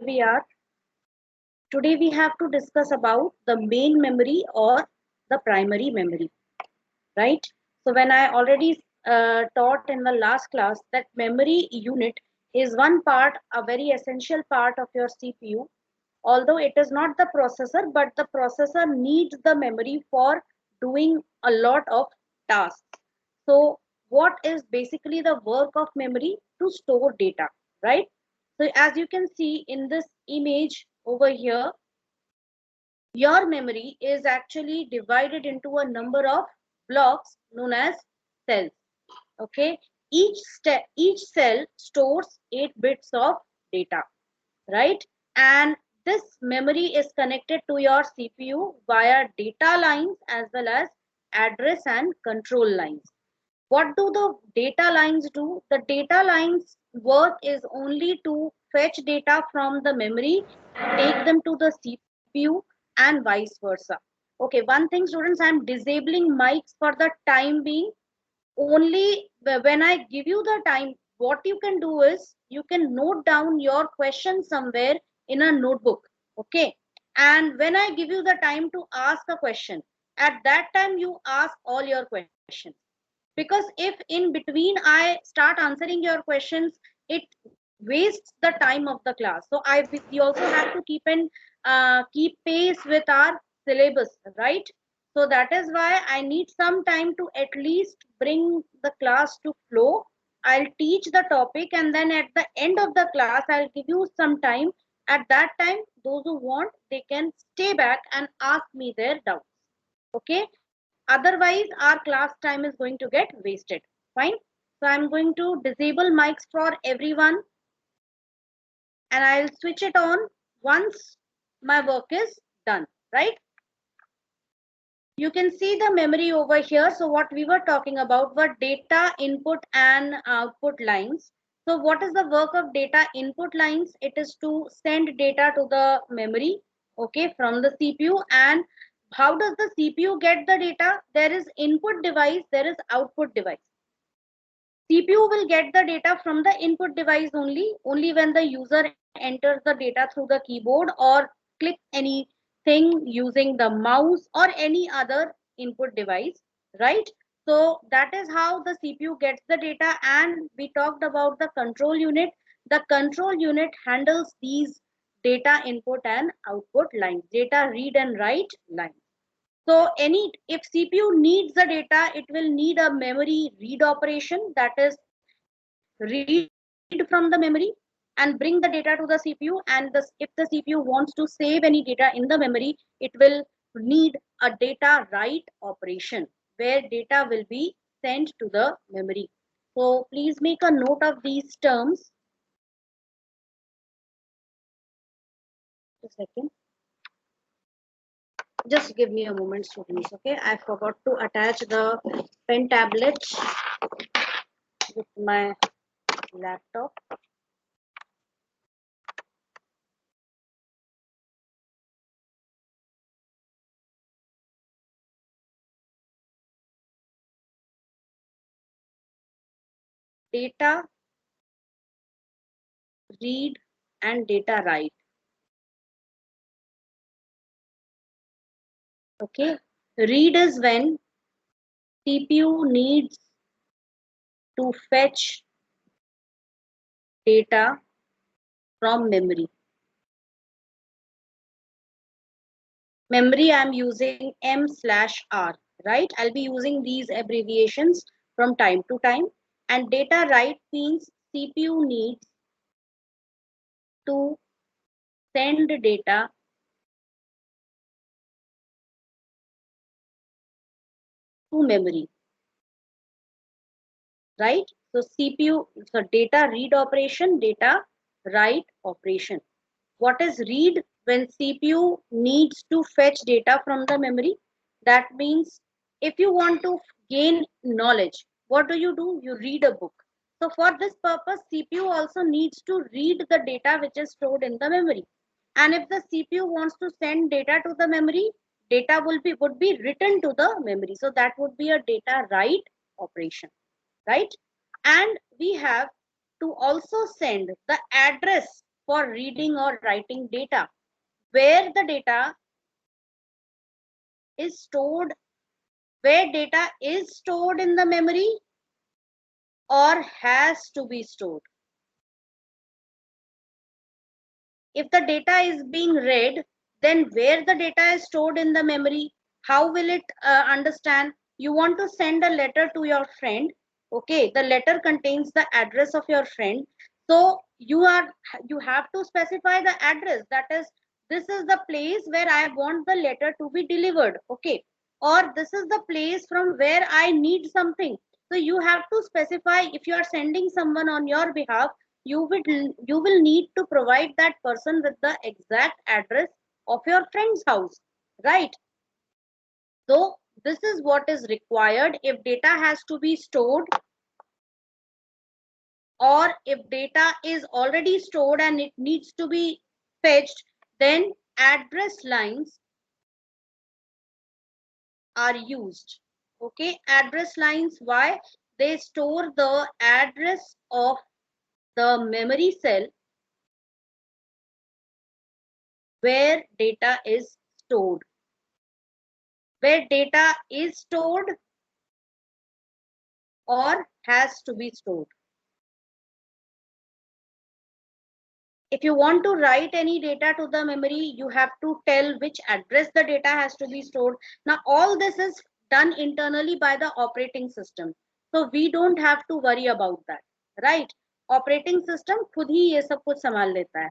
we are? Today we have to discuss about the main memory or the primary memory, right? So when I already taught in the last class that memory unit is one part, a very essential part of your CPU. Although it is not the processor, but the processor needs the memory for doing a lot of tasks. So what is basically the work of memory? To store data, right? So as you can see in this image over here, your memory is actually divided into a number of blocks known as cells. Okay, each cell stores 8 bits of data, right? And this memory is connected to your CPU via data lines as well as address and control lines. What do the data lines do? The data lines work is only to fetch data from the memory, take them to the CPU and vice versa. Okay, one thing students, I'm disabling mics for the time being. Only when I give you the time, what you can do is you can note down your question somewhere in a notebook. Okay, and when I give you the time to ask a question, at that time you ask all your questions. Because if in between I start answering your questions, it wastes the time of the class. So we also have to keep pace with our syllabus, right? So that is why I need some time to at least bring the class to flow. I'll teach the topic, and then at the end of the class I'll give you some time. At that time, those who want, they can stay back and ask me their doubts. Okay, otherwise our class time is going to get wasted. Fine. So I'm going to disable mics for everyone, and I'll switch it on once my work is done, right? You can see the memory over here. So what we were talking about were data input and output lines. So what is the work of data input lines? It is to send data to the memory, okay, from the CPU. And how does the CPU get the data? There is input device, there is output device. CPU will get the data from the input device only when the user enters the data through the keyboard or clicks anything using the mouse or any other input device, right? So that is how the CPU gets the data. And we talked about the control unit. The control unit handles these data input and output lines, data read and write lines. So if CPU needs the data, it will need a memory read operation, that is read from the memory and bring the data to the CPU. And if the CPU wants to save any data in the memory, it will need a data write operation where data will be sent to the memory. So please make a note of these terms. Just a second. Just give me a moment, students. Okay, I forgot to attach the pen tablet with my laptop. Data read and data write. Okay, read is when CPU needs to fetch data from memory. Memory, I'm using M/R, right? I'll be using these abbreviations from time to time. And data write means CPU needs to send data to memory, right? So CPU, so data read operation, data write operation. What is read? When CPU needs to fetch data from the memory, that means if you want to gain knowledge, what do? You read a book. So for this purpose, CPU also needs to read the data which is stored in the memory. And if the CPU wants to send data to the memory, data would be written to the memory. So that would be a data write operation, right? And we have to also send the address for reading or writing data. Where the data is stored, where data is stored in the memory or has to be stored. If the data is being read, then where the data is stored in the memory, how will it understand? You want to send a letter to your friend. Okay, the letter contains the address of your friend. So you have to specify the address. That is, this is the place where I want the letter to be delivered. Okay, or this is the place from where I need something. So you have to specify. If you are sending someone on your behalf, you will need to provide that person with the exact address of your friend's house, right? So this is what is required. If data has to be stored, or if data is already stored and it needs to be fetched, then address lines are used. Okay, address lines, why? They store the address of the memory cell where data is stored. Where data is stored or has to be stored. If you want to write any data to the memory, you have to tell which address the data has to be stored. Now, all this is done internally by the operating system. So we don't have to worry about that, right? Operating system खुद ही ये सब कुछ संभाल लेता है.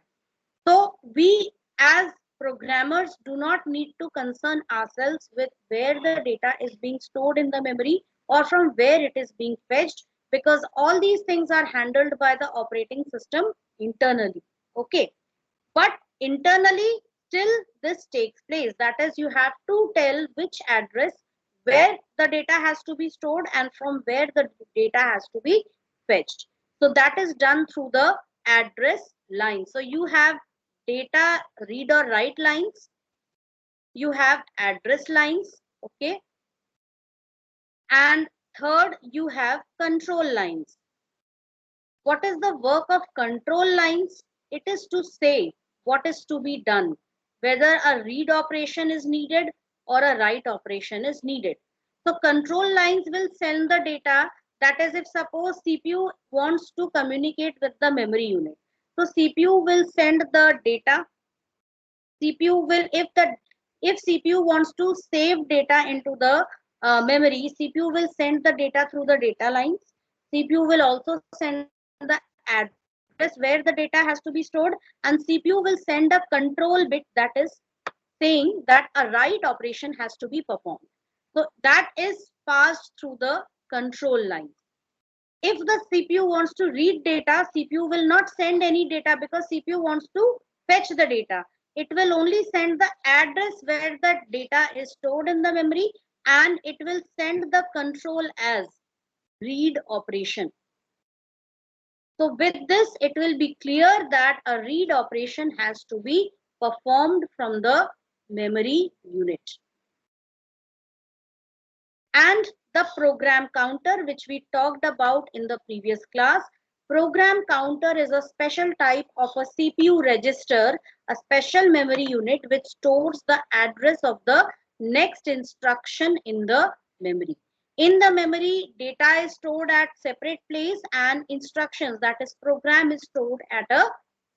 So we as programmers do not need to concern ourselves with where the data is being stored in the memory or from where it is being fetched, because all these things are handled by the operating system internally. Okay, but internally still this takes place. That is, you have to tell which address where the data has to be stored and from where the data has to be fetched. So that is done through the address line. So you have data read or write lines, you have address lines, okay, and third you have control lines. What is the work of control lines? It is to say what is to be done, whether a read operation is needed or a write operation is needed. So control lines will send the data. That is, if suppose CPU wants to communicate with the memory unit, so CPU will send the data. CPU will, if CPU wants to save data into the memory, CPU will send the data through the data lines. CPU will also send the address where the data has to be stored, and CPU will send a control bit, that is saying that a write operation has to be performed. So that is passed through the control line. If the CPU wants to read data, CPU will not send any data because CPU wants to fetch the data. It will only send the address where the data is stored in the memory, and it will send the control as read operation. So with this, it will be clear that a read operation has to be performed from the memory unit. And the program counter, which we talked about in the previous class. Program counter is a special type of a CPU register, a special memory unit which stores the address of the next instruction in the memory. In the memory, data is stored at separate place and instructions, that is program, is stored at a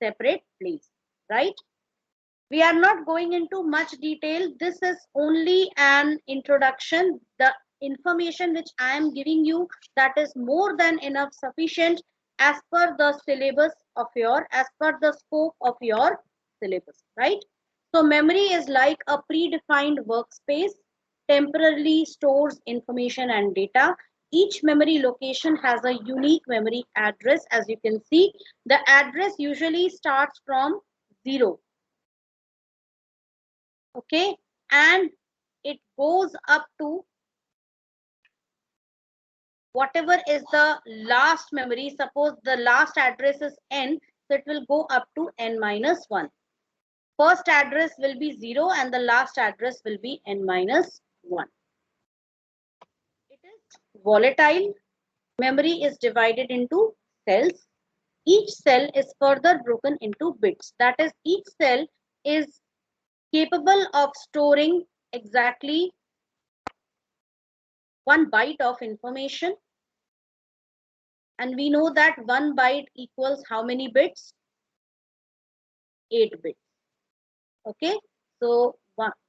separate place, right? We are not going into much detail. This is only an introduction. The information which I am giving you, that is more than enough sufficient as per the syllabus of your, as per the scope of your syllabus, right? So memory is like a predefined workspace, temporarily stores information and data. Each memory location has a unique memory address. As you can see, the address usually starts from 0. Okay, and it goes up to whatever is the last memory. Suppose the last address is n, so it will go up to n minus 1. First address will be 0 and the last address will be n minus 1. It is volatile. Memory is divided into cells. each cell is further broken into bits. That is, each cell is capable of storing exactly 1 byte of information. And we know that 1 byte equals how many bits? 8 bits. Okay. So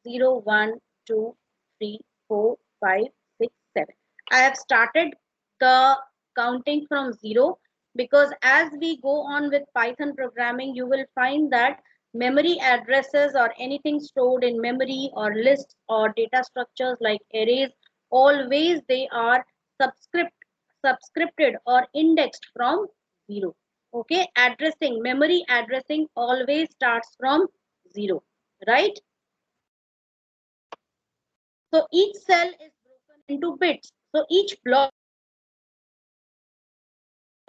0, 1, 2, 3, 4, 5, 6, 7. I have started the counting from 0 because as we go on with Python programming, you will find that memory addresses or anything stored in memory or lists or data structures like arrays, always they are subscripted or indexed from 0. Okay, addressing, memory addressing always starts from 0, right? So each cell is broken into bits. So each block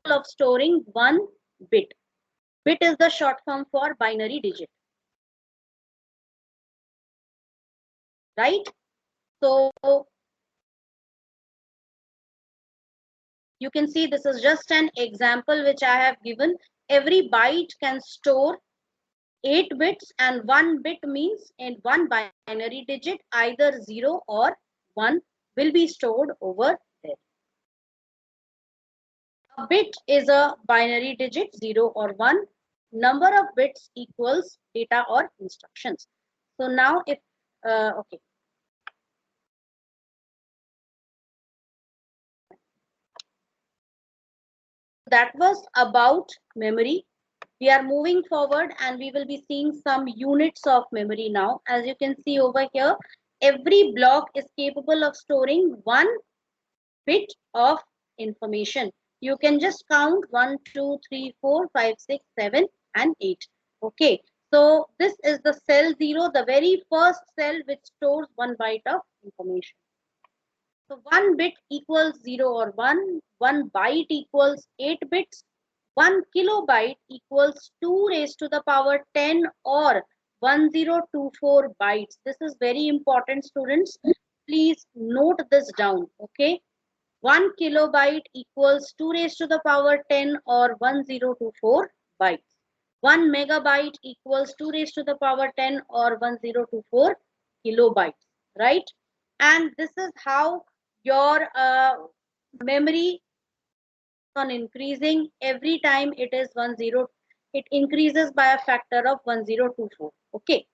of storing 1 bit. Bit is the short form for binary digit, right? So you can see this is just an example which I have given. Every byte can store 8 bits, and 1 bit means in one binary digit, either 0 or 1 will be stored over there. A bit is a binary digit, 0 or 1. Number of bits equals data or instructions. So now if, okay. That was about memory. We are moving forward and we will be seeing some units of memory now. As you can see over here, every block is capable of storing 1 bit of information. You can just count 1, 2, 3, 4, 5, 6, 7, and 8. Okay. So this is the cell 0, the very first cell which stores 1 byte of information. So 1 bit equals 0 or 1. 1 byte equals 8 bits. 1 kilobyte equals 2 raised to the power 10 or 1024 bytes. This is very important, students. Please note this down. Okay. 1 kilobyte equals 2 raised to the power 10 or 1024 bytes. 1 megabyte equals 2 raised to the power 10 or 1024 kilobytes, right? And this is how your memory on increasing every time it is 10, it increases by a factor of 1024. Okay,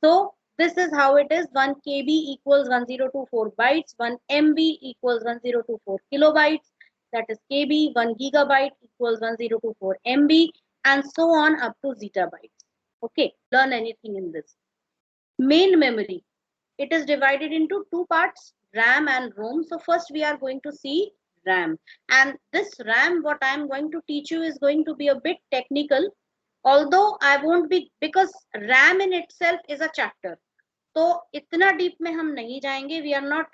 so this is how it is. 1 KB equals 1024 bytes, 1 MB equals 1024 kilobytes, that is KB. 1 gigabyte equals 1024 MB, and so on up to zettabytes. Okay, learn anything in this. Main memory, it is divided into two parts, RAM and ROM. So first we are going to see RAM, and this RAM what I am going to teach you is going to be a bit technical, although I won't be, because RAM in itself is a chapter, तो इतना deep में हम नहीं जाएंगे. We are not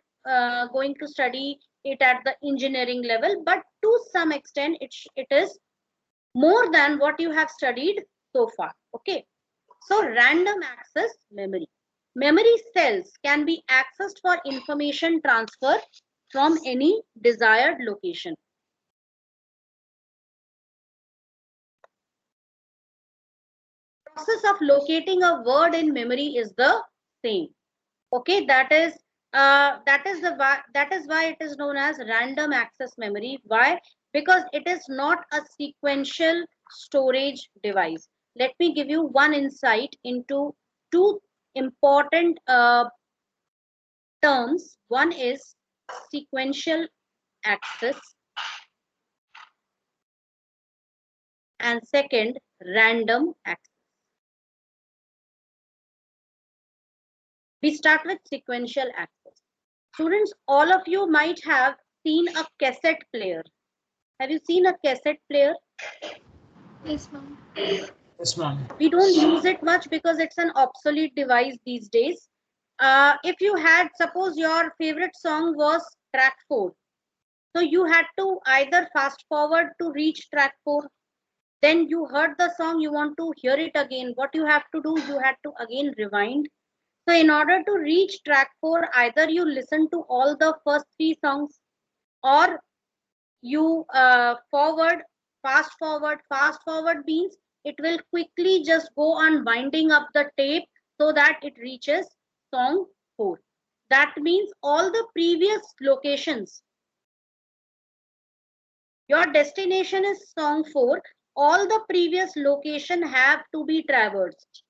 going to study it at the engineering level, but to some extent it is more than what you have studied so far. Okay, so random access memory. Memory cells can be accessed for information transfer from any desired location. Process of locating a word in memory is the same. Okay, that is why it is known as random access memory. Why? Because it is not a sequential storage device. Let me give you one insight into two important terms. One is sequential access and second random access. We start with sequential access. Students, all of you might have seen a cassette player. Have you seen a cassette player? Yes, ma'am. Yes, ma'am. We don't use it much because it's an obsolete device these days. If you had, suppose your favorite song was track 4, so you had to either fast forward to reach track 4, then you heard the song, you want to hear it again. What you have to do, you had to again rewind. So in order to reach track 4, either you listen to all the first 3 songs, or you forward fast forward. Fast forward means it will quickly just go on winding up the tape so that it reaches song 4. That means all the previous locations, your destination is song 4, all the previous location have to be traversed.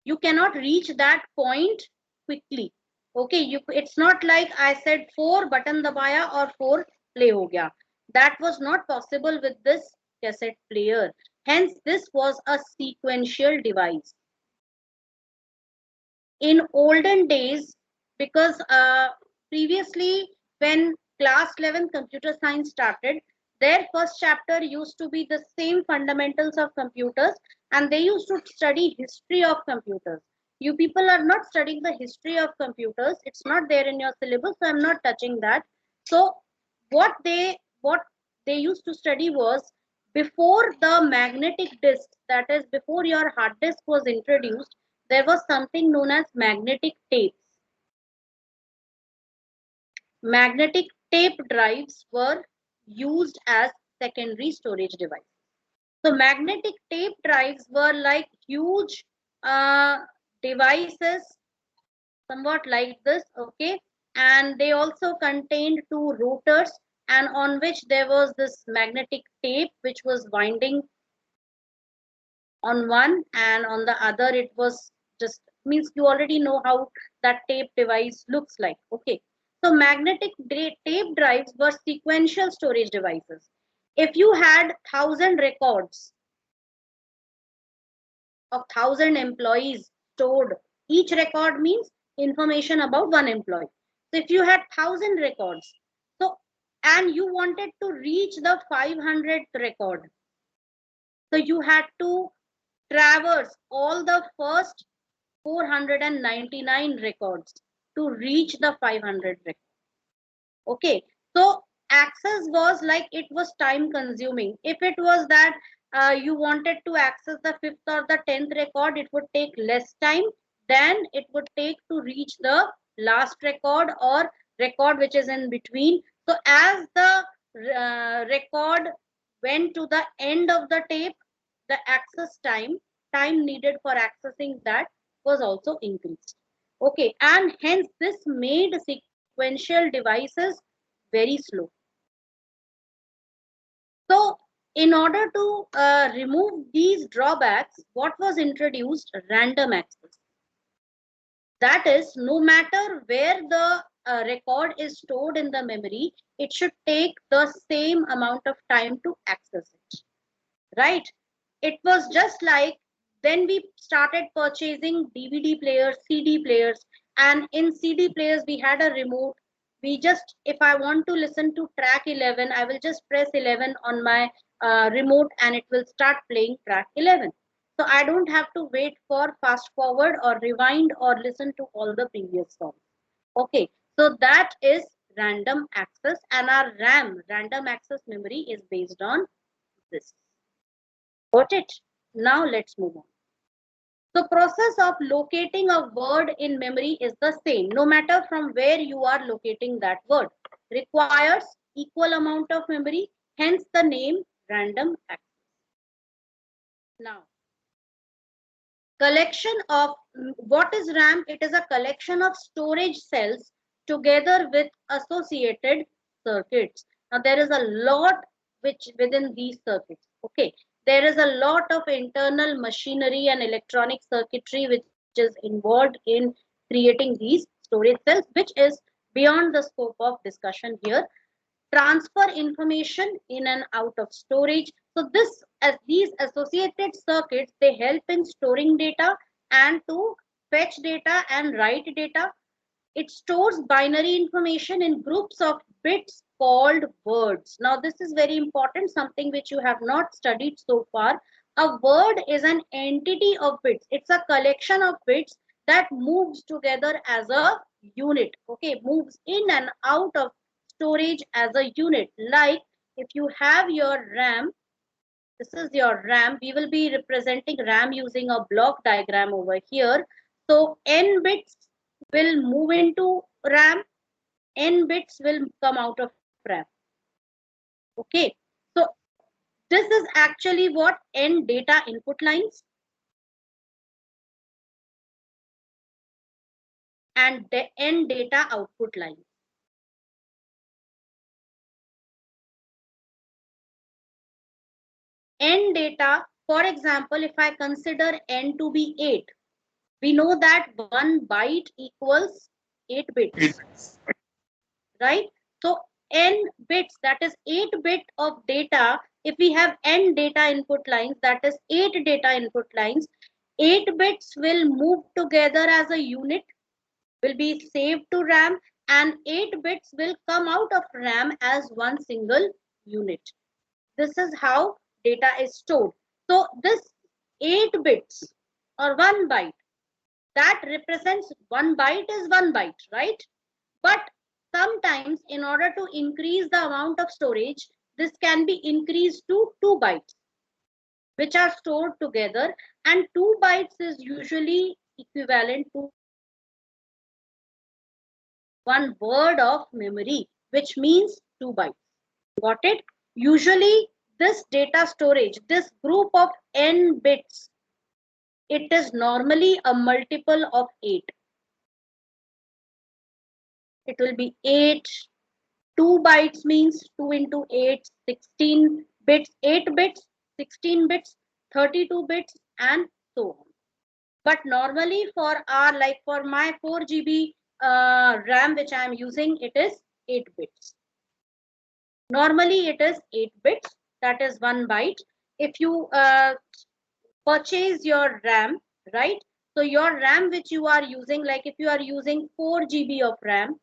You cannot reach that point quickly. Okay, it's not like I said 4 button dabaya or 4 play ho gaya. That was not possible with this cassette player. Hence, this was a sequential device. In olden days, because previously when class 11 computer science started, their first chapter used to be the same fundamentals of computers, and they used to study history of computers. You people are not studying the history of computers. It's not there in your syllabus, so I'm not touching that. So what they used to study was, before the magnetic disk, that is before your hard disk was introduced, there was something known as magnetic tapes. Magnetic tape drives were used as secondary storage device. So magnetic tape drives were like huge devices, somewhat like this, okay, and they also contained two rotors, and on which there was this magnetic tape which was winding on one, and on the other it was just, means you already know how that tape device looks like. Okay, so magnetic tape drives were sequential storage devices. If you had 1,000 records of 1,000 employees stored, each record means information about one employee. So if you had 1,000 records, so and you wanted to reach the 500th record, so you had to traverse all the first 499 records to reach the 500 record. Okay, so access was like, it was time consuming. If it was that you wanted to access the 5th or the 10th record, it would take less time than it would take to reach the last record or record which is in between. So as the record went to the end of the tape, the access time needed for accessing that was also increased. Okay, and hence this made sequential devices very slow. So in order to remove these drawbacks, what was introduced? Random access. That is, no matter where the record is stored in the memory, it should take the same amount of time to access it, right? It was just like when we started purchasing DVD players, CD players, and in CD players we had a remote. We just, if I want to listen to track 11, I will just press 11 on my remote and it will start playing track 11. So I don't have to wait for fast forward or rewind or listen to all the previous songs. Okay, so that is random access, and our RAM, random access memory, is based on this. Got it? Now let's move on. The process of locating a word in memory is the same, no matter from where you are locating that word. Requires equal amount of memory, hence the name random access. Now, collection of, what is RAM? It is a collection of storage cells together with associated circuits. Now there is a lot which within these circuits. Okay, there is a lot of internal machinery and electronic circuitry which is involved in creating these storage cells, which is beyond the scope of discussion here. Transfer information in and out of storage. So this, as these associated circuits, they help in storing data and to fetch data and write data. It stores binary information in groups of bits called words. Now this is very important, something which you have not studied so far. A word is an entity of bits. It's a collection of bits that moves together as a unit. Okay, moves in and out of storage as a unit. Like if you have your RAM, this is your RAM. We will be representing RAM using a block diagram over here. So n bits will move into RAM, n bits will come out of RAM. Okay, so this is actually what n data input lines and the n data output lines. N data, for example, if I consider n to be 8, we know that 1 byte equals 8 bits, right? So n bits, that is 8 bit of data. If we have n data input lines, that is 8 data input lines, 8 bits will move together as a unit, will be saved to RAM, and 8 bits will come out of RAM as one single unit. This is how data is stored. So this 8 bits or 1 byte, that represents 1 byte is 1 byte, right? But sometimes in order to increase the amount of storage, this can be increased to 2 bytes, which are stored together, and 2 bytes is usually equivalent to 1 word of memory, which means 2 bytes. Got it? Usually this data storage, this group of n bits, it is normally a multiple of 8. It will be 8. 2 bytes means 2 into 8, 16 bits, 8 bits, 16 bits, 32 bits, and so on. But normally for our, like for my 4 GB RAM which I am using, it is 8 bits. Normally it is 8 bits, that is 1 byte. If you purchase your RAM, right? So your RAM which you are using, like if you are using 4 GB of RAM,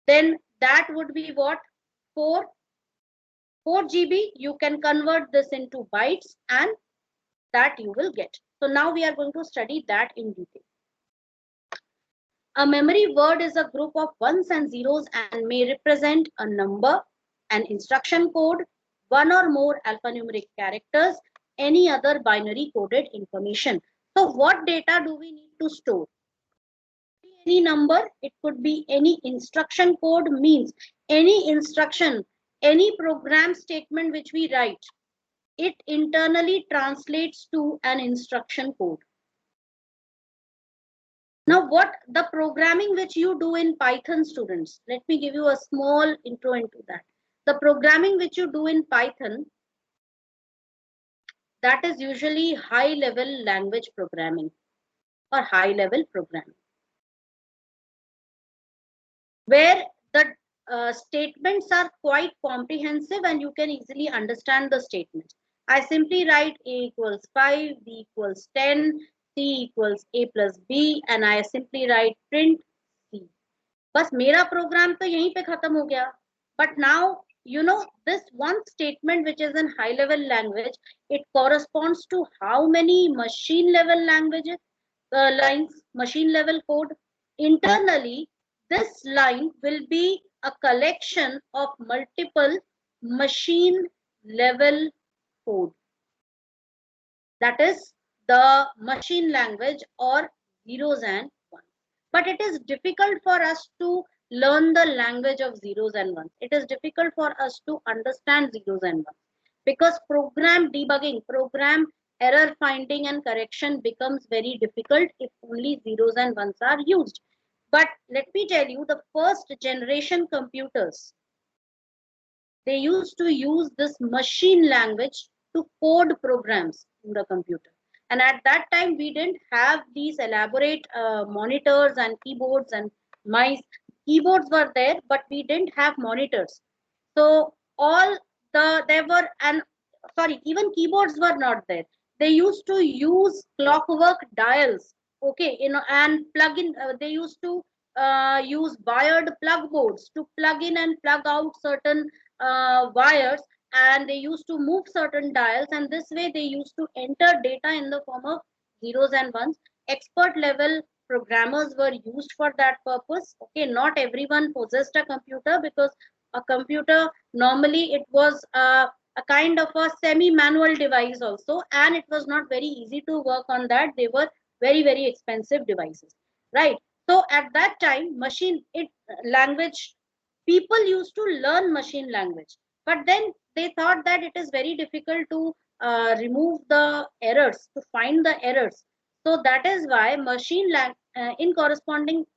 then that would be what? 4 GB, you can convert this into bytes and that you will get. So now we are going to study that in detail. A memory word is a group of ones and zeros and may represent a number, an instruction code, one or more alphanumeric characters, any other binary coded information. So what data do we need to store? Any number, it could be any instruction code, means any instruction, any program statement which we write, it internally translates to an instruction code. Now, what the programming which you do in Python, students, let me give you a small intro into that. The programming which you do in Python, that is usually high level language programming or high level programming, where the statements are quite comprehensive and you can easily understand the statements. I simply write A equals 5, B equals 10, C equals A plus B, and I simply write print C. बस मेरा programme तो यहीं पे खत्म हो गया. But now, you know, this one statement which is in high level language, it corresponds to how many machine level languages, lines, machine level code. Internally, this line will be a collection of multiple machine level code. That is the machine language or zeros and ones. But it is difficult for us to learn the language of zeros and ones. It is difficult for us to understand zeros and ones because program debugging, program error finding and correction becomes very difficult if only zeros and ones are used. But let me tell you, the first generation computers, they used to use this machine language to code programs in the computer. And at that time, we didn't have these elaborate monitors and keyboards and mice. Keyboards were there, but we didn't have monitors. So there were, and sorry, even keyboards were not there. They used to use clockwork dials, okay, and plug in. They used to use wired plug boards to plug in and plug out certain wires, and they used to move certain dials, and this way they used to enter data in the form of zeros and ones. Expert level programmers were used for that purpose. Okay, not everyone possessed a computer because a computer normally it was a kind of a semi-manual device also, and it was not very easy to work on that. They were very expensive devices, right? So at that time, machine it language people used to learn machine language, but then they thought that it is very difficult to remove the errors, to find the errors. So that is why in correspondence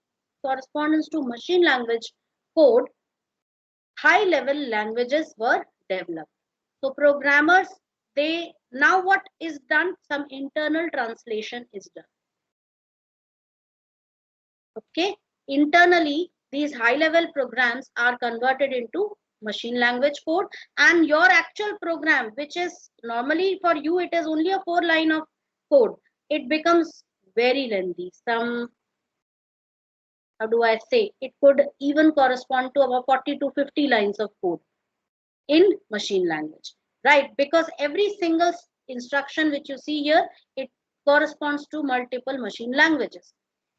to machine language code, high level languages were developed. So programmers, they now what is done? Some internal translation is done. Okay, internally these high level programs are converted into machine language code, and your actual program, which is normally for you it is only a 4 line of code, it becomes very lengthy. Some, how do I say, it could even correspond to about 40 to 50 lines of code in machine language, right? Because every single instruction which you see here, it corresponds to multiple machine languages.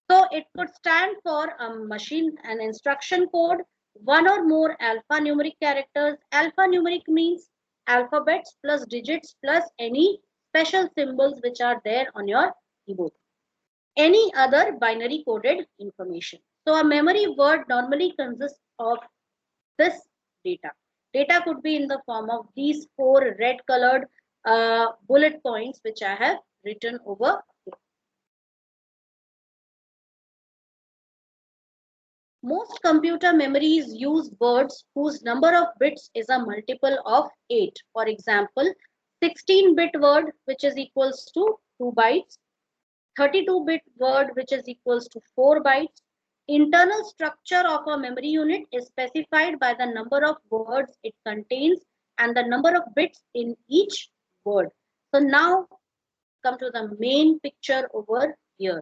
So it could stand for an instruction code, one or more alphanumeric characters. Alphanumeric means alphabets plus digits plus any special symbols which are there on your keyboard. Any other binary coded information. So a memory word normally consists of this data. Data could be in the form of these 4 red colored bullet points which I have written over here. Most computer memories use words whose number of bits is a multiple of 8. For example, 16-bit word which is equals to 2 bytes, 32-bit word which is equals to 4 bytes. Internal structure of a memory unit is specified by the number of words it contains and the number of bits in each word. So now come to the main picture over here.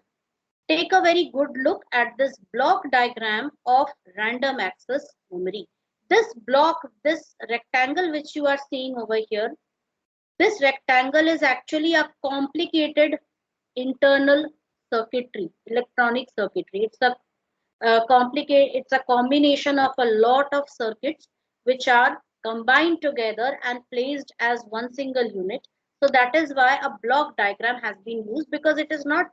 Take a very good look at this block diagram of random access memory. This block, this rectangle which you are seeing over here, this rectangle is actually a complicated internal circuitry, electronic circuitry. It's a combination of a lot of circuits which are combined together and placed as one single unit. So that is why a block diagram has been used, because it is not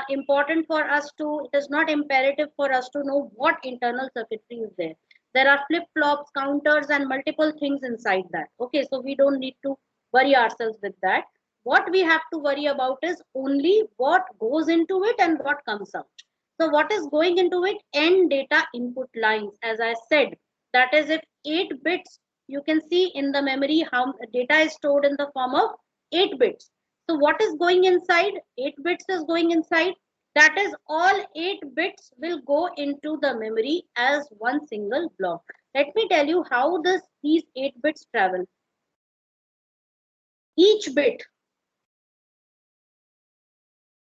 important for us to, it is not imperative for us to know what internal circuitry is there. There are flip-flops, counters, and multiple things inside that. Okay, so we don't need to worry ourselves with that. What we have to worry about is only what goes into it and what comes out. So what is going into it? N data input lines. As I said, that is, if 8 bits, you can see in the memory how data is stored in the form of 8 bits. So what is going inside? 8 bits is going inside. That is, all 8 bits will go into the memory as one single block. Let me tell you how these 8 bits travel. Each bit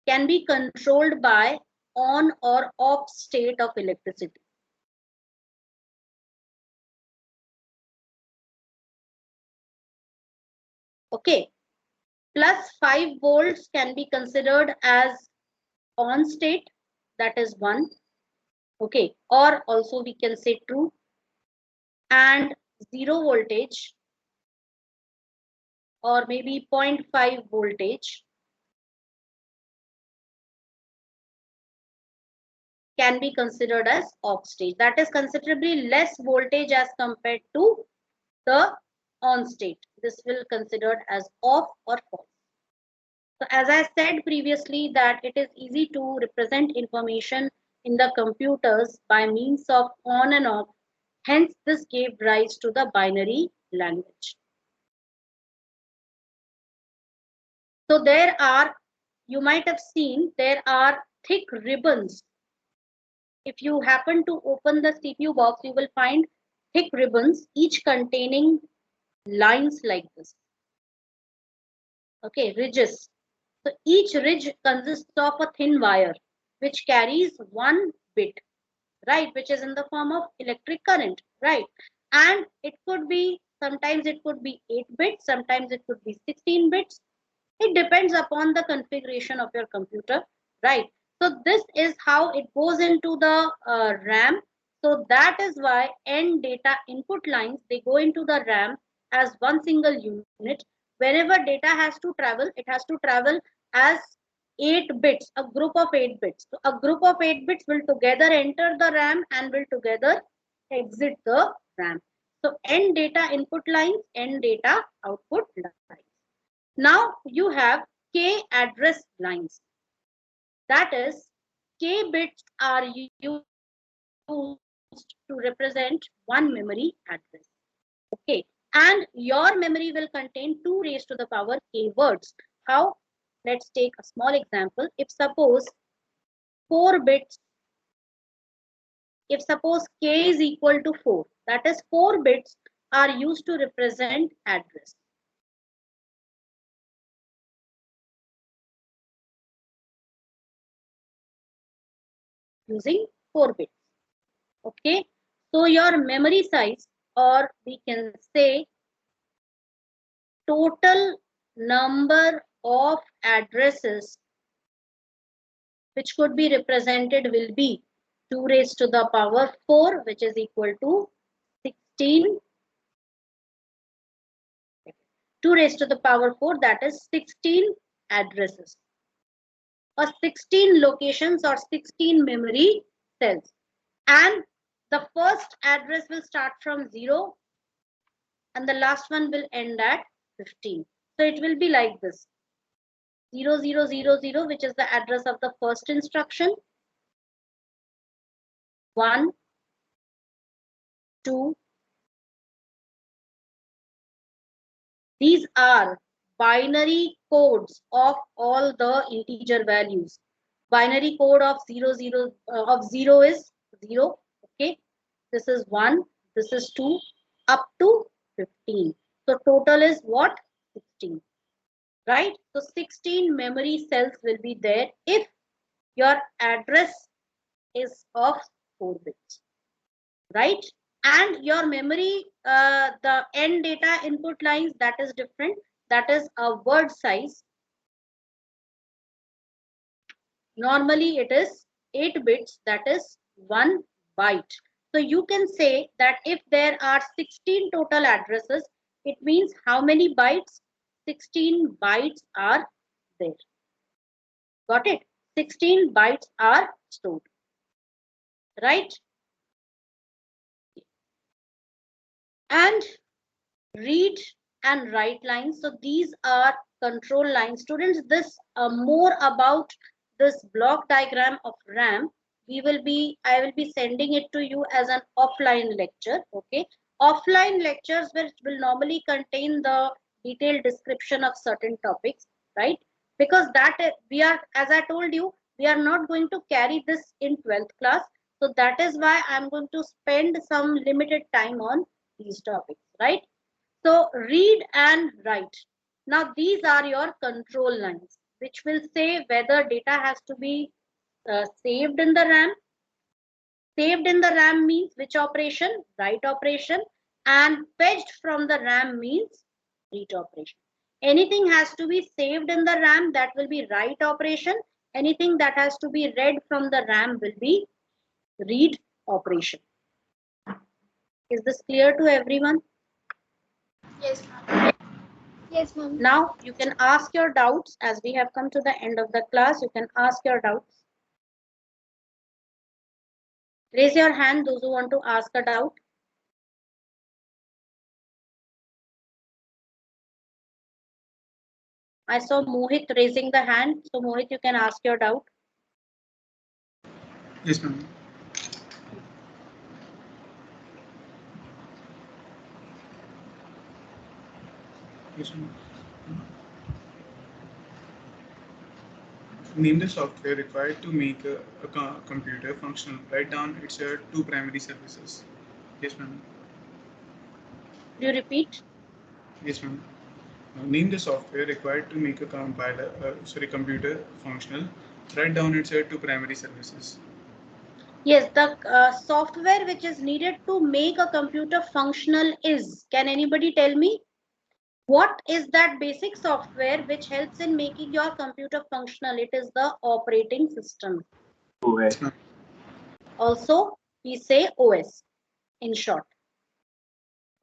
can be controlled by on or off state of electricity. Okay, plus 5 volts can be considered as on state, that is 1. Okay, or also we can say true. And 0 voltage or maybe 0.5 voltage can be considered as off state. That is considerably less voltage as compared to the on state. This will considered as off or false. So as I said previously that it is easy to represent information in the computers by means of on and off. Hence this gave rise to the binary language. So there are, you might have seen, there are thick ribbons. If you happen to open the CPU box, you will find thick ribbons, each containing lines like this. Okay, ridges. So each ridge consists of a thin wire which carries 1 bit, right, which is in the form of electric current, right? And it could be, sometimes it could be 8 bits, sometimes it could be 16 bits. It depends upon the configuration of your computer, right? So this is how it goes into the RAM. So that is why N data input lines, they go into the RAM as one single unit. Whenever data has to travel, it has to travel as 8 bits, a group of 8 bits. So a group of 8 bits will together enter the RAM and will together exit the RAM. So end data input lines, end data output lines. Now you have K address lines. That is, K bits are used to represent one memory address. Okay, and your memory will contain 2 raised to the power K words. How? Let's take a small example. If suppose 4 bits, if suppose K is equal to 4, that is 4 bits are used to represent address. Using 4 bits. Okay, so your memory size, or we can say total number of addresses which could be represented will be 2 raised to the power 4, which is equal to 16. 2 raised to the power 4, that is 16 addresses, or 16 locations, or 16 memory cells. And the first address will start from 0 and the last one will end at 15. So it will be like this: 0000, which is the address of the first instruction, 1, 2. These are binary codes of all the integer values. Binary code of 0 is 0. Okay, this is 1, this is 2, up to 15. So total is what? 16. Right? So 16 memory cells will be there if your address is of 4 bits. Right? And your memory, the end data input lines, that is different. That is a word size. Normally it is 8 bits, that is 1 byte. So you can say that if there are 16 total addresses, it means how many bytes? 16 bytes are there. Got it? 16 bytes are stored. Right? And read and write lines. So these are control lines. Students, this more about this block diagram of RAM, I will be sending it to you as an offline lecture. Okay, offline lectures which will normally contain the detailed description of certain topics, right? Because that we are, as I told you, we are not going to carry this in 12th class. So that is why I'm going to spend some limited time on these topics, right? So read and write. Now these are your control lines, which will say whether data has to be saved in the RAM. Saved in the RAM means which operation? Write operation. And fetched from the RAM means read operation. Anything has to be saved in the RAM, that will be write operation. Anything that has to be read from the RAM will be read operation. Is this clear to everyone? Yes, ma'am. Yes, ma'am. Now you can ask your doubts. As we have come to the end of the class, you can ask your doubts. Raise your hand, those who want to ask a doubt. I saw Mohit raising the hand. So Mohit, you can ask your doubt. Yes, ma'am. Yes, ma'am. Name the software required to make a computer functional. Write down its two primary services. Yes, ma'am. Could you repeat? Yes, ma'am. Name the software required to make a computer functional. Write down its two primary services. Yes, the software which is needed to make a computer functional is, can anybody tell me? What is that basic software which helps in making your computer functional? It is the operating system. Yes, ma'am. Also, we say OS in short.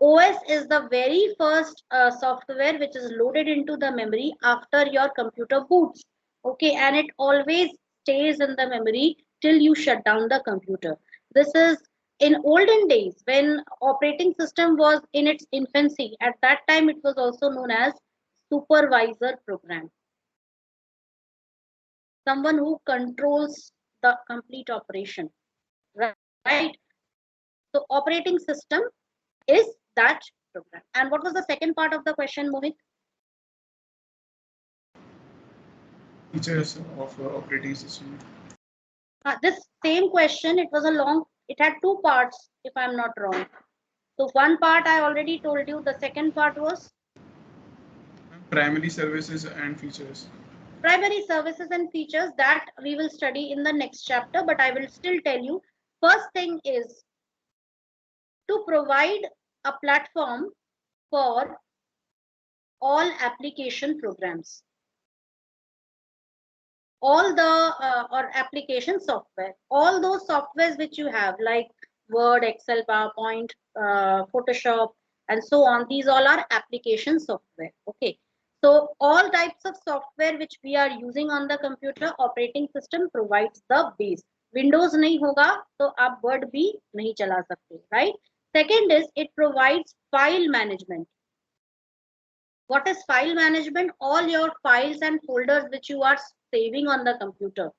OS is the very first software which is loaded into the memory after your computer boots. Okay, and it always stays in the memory till you shut down the computer. This is In olden days, when operating system was in its infancy, at that time it was also known as supervisor program. Someone who controls the complete operation, right? So operating system is that program. And what was the second part of the question, Mohit? Features of operating system. This same question, it had two parts, if I'm not wrong. So one part I already told you. The second part was Primary services and features. primary services and features, that we will study in the next chapter, but I will still tell you. First thing is to provide a platform for all application programs, all the or application software, all those softwares which you have, like Word, Excel, PowerPoint, Photoshop, and so on. These all are application software. Okay, so all types of software which we are using on the computer, operating system provides the base. Windows नहीं होगा तो आप Word भी नहीं चला सकते, right? Second is it provides file management. What is file management? All your files and folders which you are saving on the computer.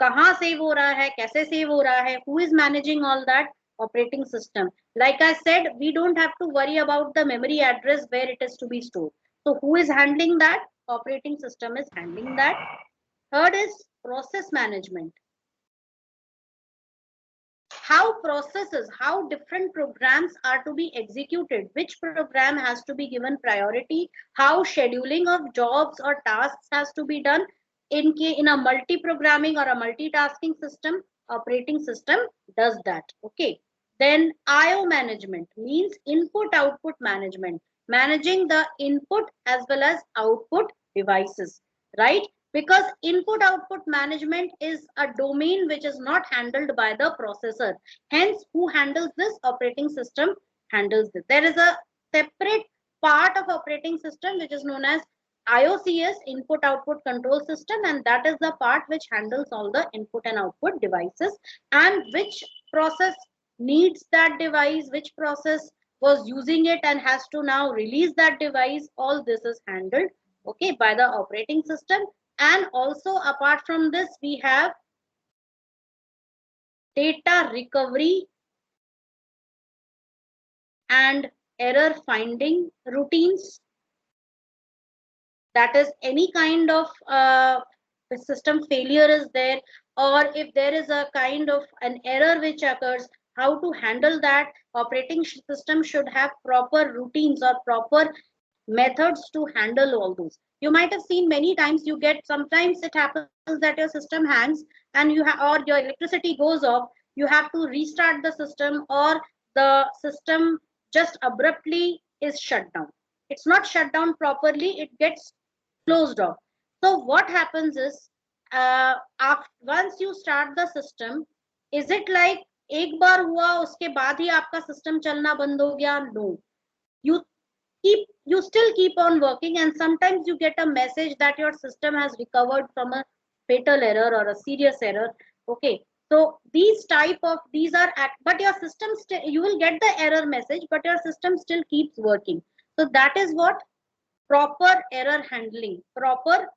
कहाँ save हो रहा है, कैसे सेव हो रहा है, who is managing all that? Operating system. Like I said, we don't have to worry about the memory address where it is to be stored. So who is handling that? Operating system is handling that. Third is process management. How different programs are to be executed, which program has to be given priority, how scheduling of jobs or tasks has to be done in a multi-programming or a multitasking system. Operating system does that. Okay. Then IO management means input output management, managing the input as well as output devices, right? Because input output management is a domain which is not handled by the processor. Hence, who handles this? Operating system handles this. There is a separate part of operating system which is known as IOCS, input output control system, and that is the part which handles all the input and output devices, and which process needs that device, which process was using it and has to now release that device. All this is handled, okay, by the operating system. And also apart from this, we have data recovery and error finding routines. That is, any kind of system failure is there, or if there is a kind of an error which occurs, how to handle that. Operating system should have proper routines or proper methods to handle all those. You might have seen many times, you get, sometimes it happens that your system hangs and you have, or your electricity goes off, you have to restart the system, or the system just abruptly is shut down. It's not shut down properly, it gets closed off. So what happens is, once you start the system, is it like एक बार हुआ उसके बाद ही आपका system चलना बंद हो गया? No, you still keep on working, and sometimes you get a message that your system has recovered from a fatal error or a serious error. Okay, so these are but your system still, you will get the error message, but your system still keeps working. So that is what proper error handling, proper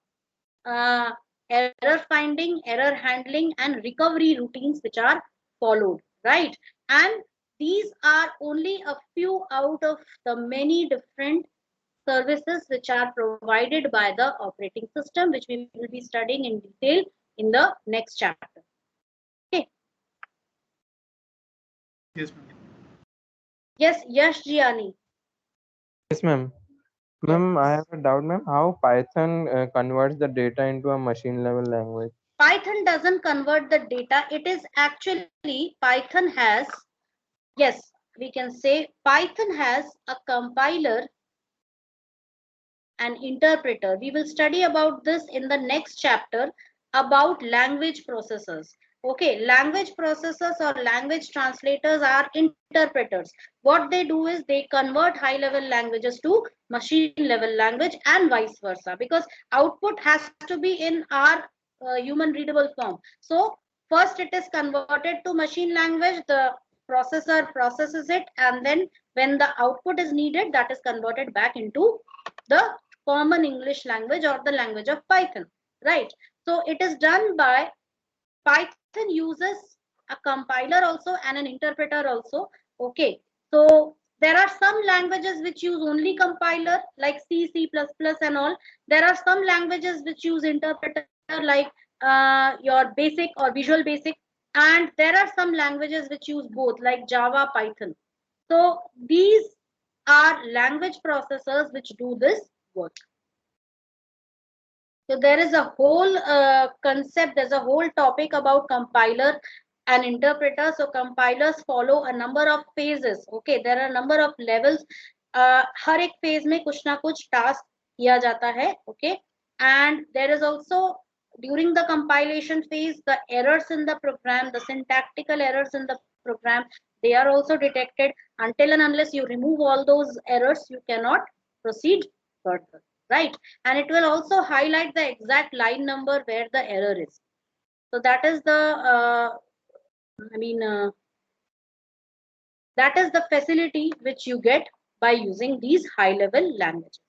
error finding, error handling, and recovery routines which are followed, right? And these are only a few out of the many different services which are provided by the operating system, which we will be studying in detail in the next chapter. Okay. Yes, ma'am. Yes, Yash Jiani. Yes, ma'am. Ma'am, I have a doubt, ma'am. How Python converts the data into a machine level language? Python doesn't convert the data. It is actually, Python has, yes, we can say Python has a compiler and interpreter. We will study about this in the next chapter about language processors. Okay, language processors or language translators are interpreters. What they do is they convert high level languages to machine level language and vice versa, because output has to be in our human readable form. So first it is converted to machine language. The processor processes it, and then when the output is needed, that is converted back into the common English language or the language of Python, right? So it is done by Python uses a compiler also and an interpreter also. Okay, so there are some languages which use only compiler like C, C++ and all. There are some languages which use interpreter like your basic or Visual Basic, and there are some languages which use both like Java, Python. So these are language processors which do this work. So there is a whole concept, there's a whole topic about compiler and interpreter. So compilers follow a number of phases. Okay, there are a number of levels. हर एक phase में कुछ ना कुछ task किया जाता है. Okay, and there is also during the compilation phase, the errors in the program, the syntactical errors in the program, they are also detected. Until and unless you remove all those errors, you cannot proceed further. Right, and it will also highlight the exact line number where the error is. So that is the that is the facility which you get by using these high level languages.